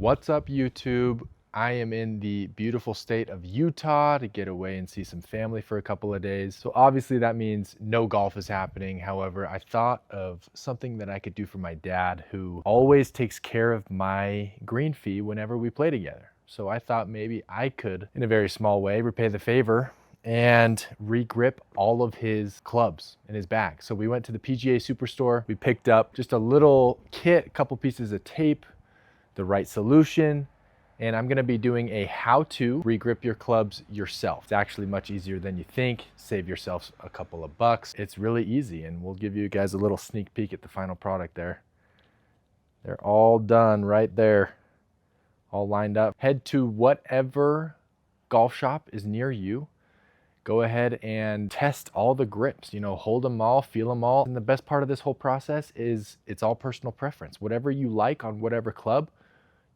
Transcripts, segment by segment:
What's up, YouTube? I am in the beautiful state of Utah to get away and see some family for a couple of days. So obviously that means no golf is happening. However, I thought of something that I could do for my dad, who always takes care of my green fee whenever we play together. So I thought maybe I could, in a very small way, repay the favor and re-grip all of his clubs in his bag. So we went to the PGA Superstore. We picked up just a little kit, a couple pieces of tape, the right solution, and I'm gonna be doing a how-to re-grip your clubs yourself. It's actually much easier than you think. Save yourself a couple of bucks. It's really easy, and we'll give you guys a little sneak peek at the final product there. They're all done right there, all lined up. Head to whatever golf shop is near you. Go ahead and test all the grips, hold them all, feel them all. And the best part of this whole process is it's all personal preference. Whatever you like on whatever club,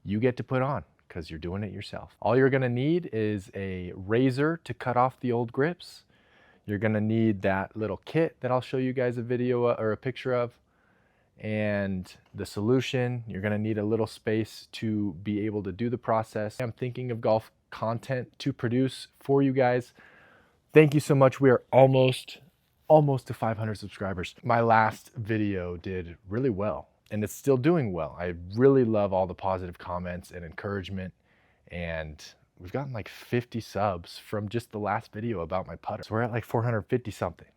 you get to put on because you're doing it yourself. All you're gonna need is a razor to cut off the old grips. You're gonna need that little kit that I'll show you guys a video or a picture of, and the solution. You're gonna need a little space to be able to do the process. I'm thinking of golf content to produce for you guys. Thank you so much. We are almost to 500 subscribers. My last video did really well, and it's still doing well. I really love all the positive comments and encouragement, and we've gotten like 50 subs from just the last video about my putter. So we're at like 450 something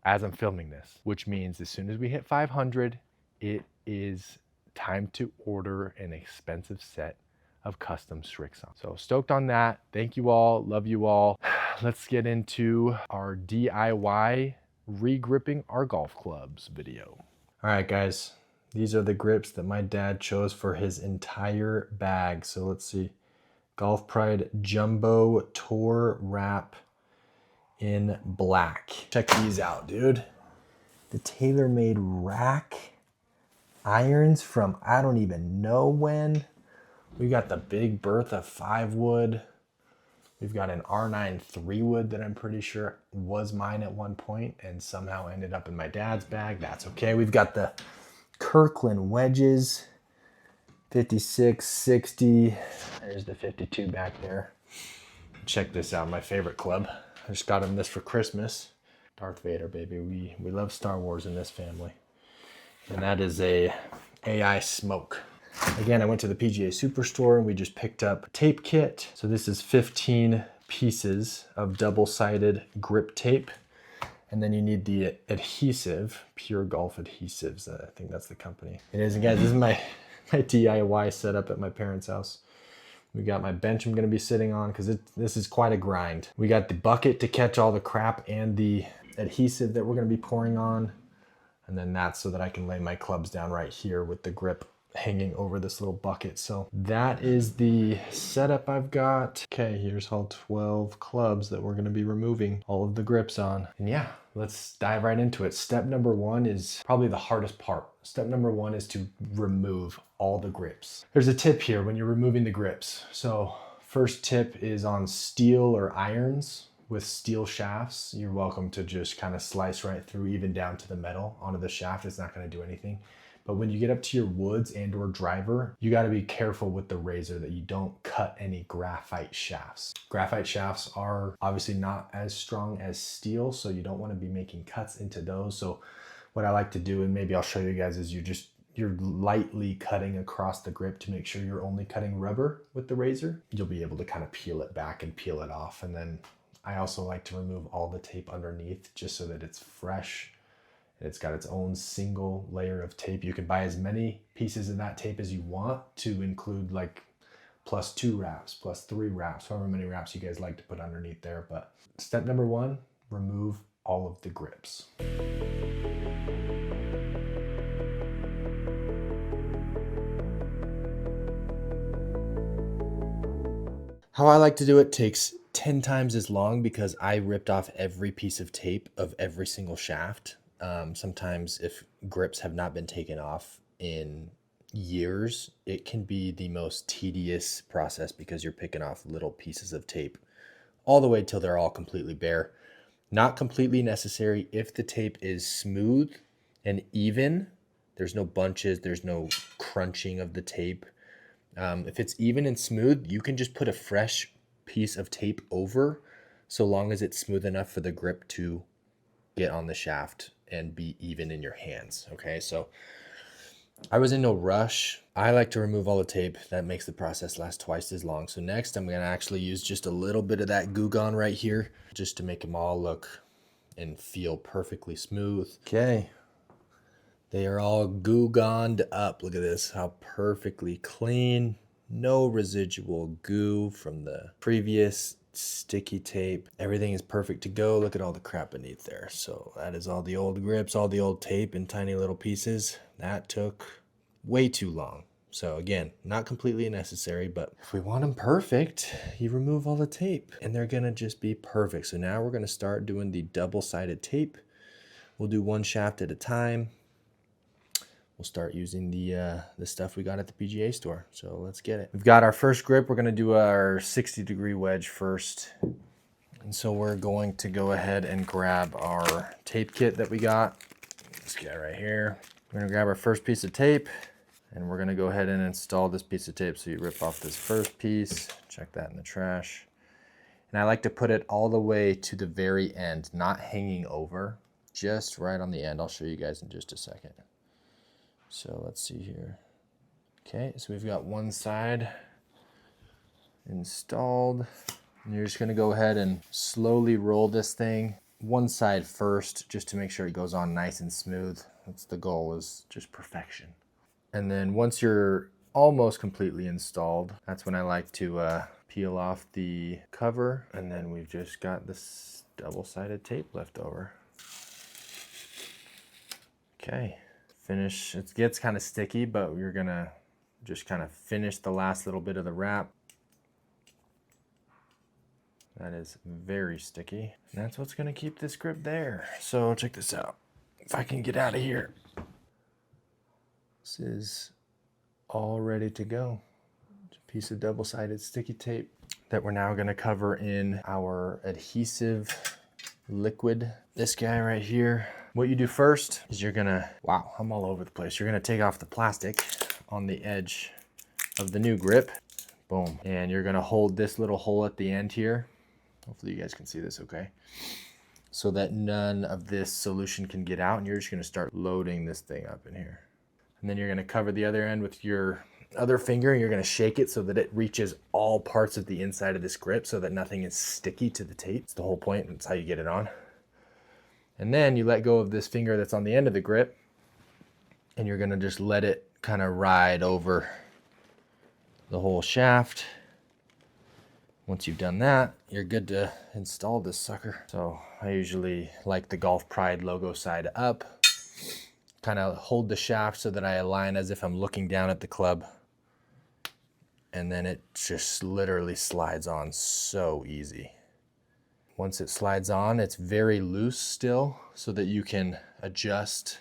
as I'm filming this, which means as soon as we hit 500, it is time to order an expensive set of custom Srixons. So stoked on that. Thank you all, love you all. Let's get into our DIY re-gripping our golf clubs video. All right, guys, these are the grips that my dad chose for his entire bag. So let's see, Golf Pride Jumbo Tour Wrap in black. Check these out, dude. The tailor-made rack irons from I don't even know when. We got the Big Bertha 5 wood. We've got an R9 3 wood that I'm pretty sure was mine at one point and somehow ended up in my dad's bag. That's okay. We've got the Kirkland wedges, 56, 60. There's the 52 back there. Check this out, my favorite club. I just got him this for Christmas. Darth Vader, baby. We love Star Wars in this family. And that is a AI smoke. Again, I went to the PGA Superstore and we just picked up a tape kit. So this is 15 pieces of double-sided grip tape. And then you need the adhesive, Pure Golf Adhesives. I think that's the company. It is, and guys, this is my DIY setup at my parents' house. We got my bench I'm gonna be sitting on because this is quite a grind. We got the bucket to catch all the crap and the adhesive that we're gonna be pouring on. And then that's so that I can lay my clubs down right here with the grip hanging over this little bucket. So that is the setup I've got. Okay, here's all 12 clubs that we're gonna be removing all of the grips on. And yeah, let's dive right into it. Step number one is probably the hardest part. Step number one is to remove all the grips. There's a tip here when you're removing the grips. So first tip is on steel or irons with steel shafts. You're welcome to just kind of slice right through, even down to the metal onto the shaft. It's not gonna do anything. But when you get up to your woods and or driver, you gotta be careful with the razor that you don't cut any graphite shafts. Graphite shafts are obviously not as strong as steel, so you don't wanna be making cuts into those. So what I like to do, and maybe I'll show you guys, is you're lightly cutting across the grip to make sure you're only cutting rubber with the razor. You'll be able to kind of peel it back and peel it off. And then I also like to remove all the tape underneath just so that it's fresh. It's got its own single layer of tape. You can buy as many pieces of that tape as you want to include, like +2 wraps, +3 wraps, however many wraps you guys like to put underneath there. But step number one, remove all of the grips. How I like to do it takes 10 times as long because I ripped off every piece of tape of every single shaft. Sometimes if grips have not been taken off in years, it can be the most tedious process because you're picking off little pieces of tape all the way till they're all completely bare. Not completely necessary if the tape is smooth and even. There's no bunches, there's no crunching of the tape. If it's even and smooth, you can just put a fresh piece of tape over, so long as it's smooth enough for the grip to get on the shaft and be even in your hands. Okay, so I was in no rush. I like to remove all the tape. That makes the process last twice as long. So next I'm gonna actually use just a little bit of that Goo Gone right here, just to make them all look and feel perfectly smooth. Okay, they are all Goo Goned up. Look at this, how perfectly clean. No residual goo from the previous sticky tape. Everything is perfect to go. Look at all the crap beneath there. So that is all the old grips, all the old tape in tiny little pieces. That took way too long. So again, not completely necessary, but if we want them perfect, you remove all the tape and they're gonna just be perfect. So now we're gonna start doing the double-sided tape. We'll do one shaft at a time. We'll start using the stuff we got at the PGA store. So let's get it. We've got our first grip. We're gonna do our 60-degree wedge first. And so we're going to go ahead and grab our tape kit that we got. This guy right here. We're gonna grab our first piece of tape and we're gonna go ahead and install this piece of tape. So you rip off this first piece, check that in the trash. And I like to put it all the way to the very end, not hanging over, just right on the end. I'll show you guys in just a second. So let's see here. Okay, so we've got one side installed. And you're just gonna go ahead and slowly roll this thing one side first, just to make sure it goes on nice and smooth. That's the goal, is just perfection. And then once you're almost completely installed, that's when I like to peel off the cover, and then we've just got this double-sided tape left over. Okay. Finish, it gets kind of sticky, but we're gonna just kind of finish the last little bit of the wrap. That is very sticky. And that's what's gonna keep this grip there. So check this out. If I can get out of here. This is all ready to go. It's a piece of double-sided sticky tape that we're now gonna cover in our adhesive liquid. This guy right here. What you do first is you're gonna, wow, I'm all over the place. You're gonna take off the plastic on the edge of the new grip. Boom. And you're gonna hold this little hole at the end here. Hopefully you guys can see this okay. So that none of this solution can get out, and you're just gonna start loading this thing up in here. And then you're gonna cover the other end with your other finger, and you're gonna shake it so that it reaches all parts of the inside of this grip so that nothing is sticky to the tape. It's the whole point, and it's how you get it on. And then you let go of this finger that's on the end of the grip, and you're gonna just let it kind of ride over the whole shaft. Once you've done that, you're good to install this sucker. So I usually like the Golf Pride logo side up, kind of hold the shaft so that I align as if I'm looking down at the club. And then it just literally slides on so easy. Once it slides on, it's very loose still, so that you can adjust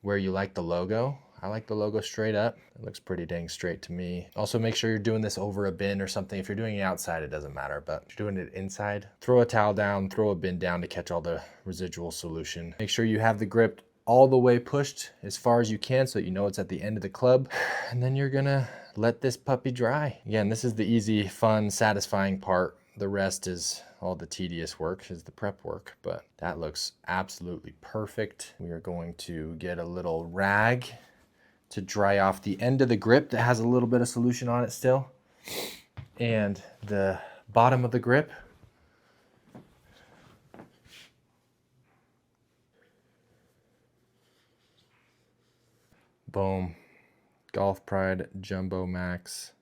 where you like the logo. I like the logo straight up. It looks pretty dang straight to me. Also, make sure you're doing this over a bin or something. If you're doing it outside, it doesn't matter, but if you're doing it inside, throw a towel down, throw a bin down to catch all the residual solution. Make sure you have the grip all the way pushed as far as you can so that you know it's at the end of the club. And then you're gonna let this puppy dry. Again, this is the easy, fun, satisfying part. The rest is all the tedious work, is the prep work, but that looks absolutely perfect. We are going to get a little rag to dry off the end of the grip that has a little bit of solution on it still, and the bottom of the grip. Boom. Golf Pride Jumbo Max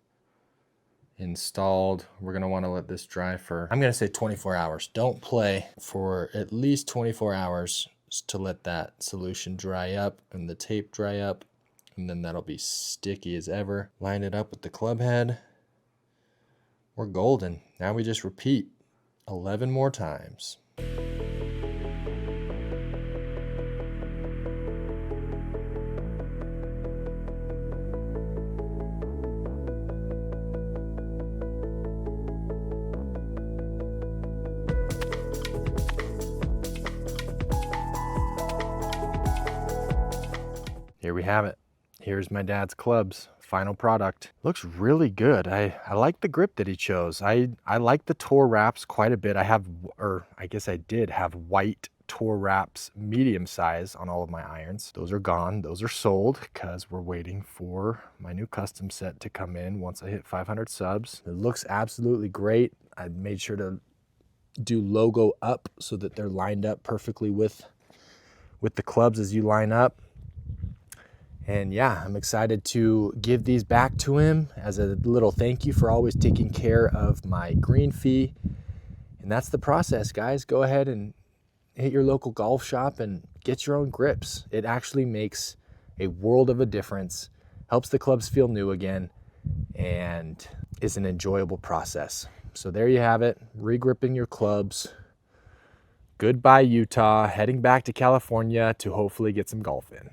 installed. We're gonna wanna let this dry for, I'm gonna say 24 hours. Don't play for at least 24 hours to let that solution dry up and the tape dry up, and then that'll be sticky as ever. Line it up with the club head. We're golden. Now we just repeat 11 more times. Here we have it. Here's my dad's clubs, final product. Looks really good. I like the grip that he chose. I like the Tor wraps quite a bit. I have, or I guess I did have white Tor wraps medium size on all of my irons. Those are gone. Those are sold because we're waiting for my new custom set to come in once I hit 500 subs. It looks absolutely great. I made sure to do logo up so that they're lined up perfectly with the clubs as you line up. And yeah, I'm excited to give these back to him as a little thank you for always taking care of my green fee. And that's the process, guys. Go ahead and hit your local golf shop and get your own grips. It actually makes a world of a difference, helps the clubs feel new again, and is an enjoyable process. So there you have it, regripping your clubs. Goodbye, Utah. Heading back to California to hopefully get some golf in.